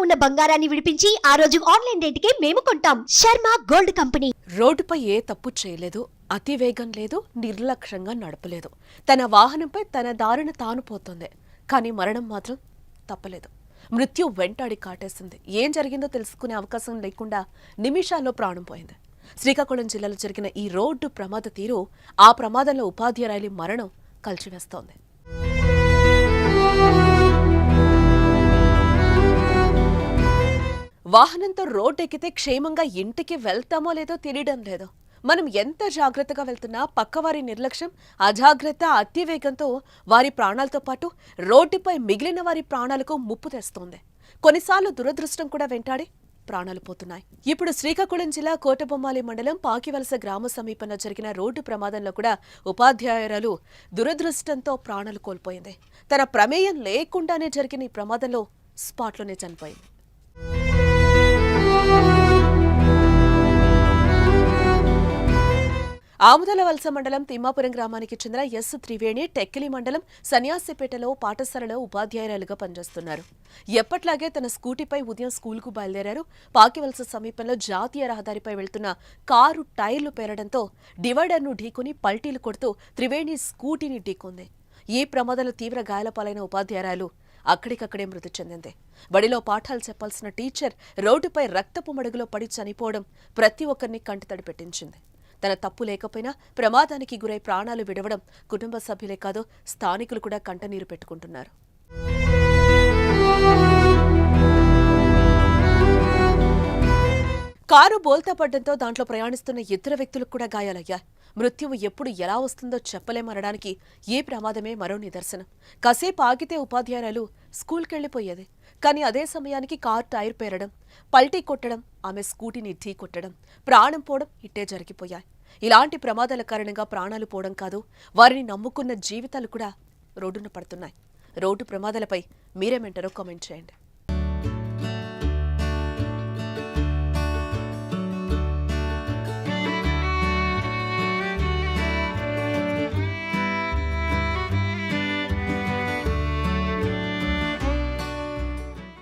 ఉన్న బంగారాన్ని విడిపించి ఆ రోజు ఆన్లైన్ రేటుకే మేము కొంటాం. Sharma gold company. రోడ్డుపై ఏ తప్పు చేయలేదు, అతి వేగం లేదు, నిర్లక్ష్యంగా నడపలేదు. తన వాహనంపై తన దారిన తాను పోతుంది. కానీ మరణం మాత్రం తప్పలేదు. మృత్యు వెంటాడి కాటేసింది. ఏం జరిగిందో తెలుసుకునే అవకాశం లేకుండా నిమిషాల్లో ప్రాణం పోయింది. శ్రీకాకుళం జిల్లాలో జరిగిన ఈ రోడ్డు ప్రమాద తీరు, ఆ ప్రమాదంలో ఉపాధ్యాయురాలి మరణం కలిచివేస్తోంది. వాహనంతో రోడ్డెక్కితే క్షేమంగా ఇంటికి వెళ్తామో లేదో తెలియడం లేదు. మనం ఎంత జాగ్రత్తగా వెళ్తున్నా పక్కవారి నిర్లక్ష్యం, అజాగ్రత్త, అతివేగంతో వారి ప్రాణాలతో పాటు రోడ్డుపై మిగిలిన వారి ప్రాణాలకు ముప్పు తెస్తోంది. కొన్నిసార్లు దురదృష్టం కూడా వెంటాడి ప్రాణాలు పోతున్నాయి. ఇప్పుడు శ్రీకాకుళం జిల్లా కోటబొమ్మాలి మండలం పాకివలస గ్రామ సమీపంలో జరిగిన రోడ్డు ప్రమాదంలో కూడా ఉపాధ్యాయురాలు దురదృష్టంతో ప్రాణాలు కోల్పోయింది. తన ప్రమేయం లేకుండానే జరిగిన ఈ ప్రమాదంలో స్పాట్లోనే చనిపోయింది. ఆముదలవలస మండలం తిమ్మాపురం గ్రామానికి చెందిన ఎస్ త్రివేణి టెక్కిలి మండలం సన్యాసిపేటలో పాఠశాలలో ఉపాధ్యాయురాలుగా పనిచేస్తున్నారు. ఎప్పట్లాగే తన స్కూటీపై ఉదయం స్కూల్కు బయలుదేరారు. పాకివలస సమీపంలో జాతీయ రహదారిపై వెళ్తున్న కారు టైర్లు పేరడంతో డివైడర్ను ఢీకొని పల్టీలు కొడుతూ త్రివేణి స్కూటీని ఢీకొంది. ఈ ప్రమాదంలో తీవ్ర గాయాలపాలైన ఉపాధ్యాయురాలు అక్కడికక్కడే మృతి చెందింది. బడిలో పాఠాలు చెప్పాల్సిన టీచర్ రోడ్డుపై రక్తపు మడుగులో పడి చనిపోవడం ప్రతి ఒక్కరిని కంటితడి పెట్టించింది. తన తప్పు లేకపోయినా ప్రమాదానికి గురై ప్రాణాలు విడవడం కుటుంబ సభ్యులే కాదు, స్థానికులు కూడా కంటనీరు పెట్టుకుంటున్నారు. కారు బోల్తా పడ్డంతో దాంట్లో ప్రయాణిస్తున్న ఇద్దరు వ్యక్తులకు కూడా గాయాలయ్యాయి. మృత్యువు ఎప్పుడు ఎలా వస్తుందో చెప్పలేమనడానికి ఈ ప్రమాదమే మరో నిదర్శనం. కాసేపు ఆగితే ఉపాధ్యాయురాలు స్కూల్కెళ్లిపోయేది. కానీ అదే సమయానికి కారు టైర్ పేరడం, పల్టీ కొట్టడం, ఆమె స్కూటీని ఢీ కొట్టడం, ప్రాణం పోవడం ఇట్టే జరిగిపోయాయి. ఇలాంటి ప్రమాదాల కారణంగా ప్రాణాలు పోవడం కాదు, వారిని నమ్ముకున్న జీవితాలు కూడా రోడ్డున పడుతున్నాయి. రోడ్డు ప్రమాదాలపై మీరేమంటారో కామెంట్ చేయండి.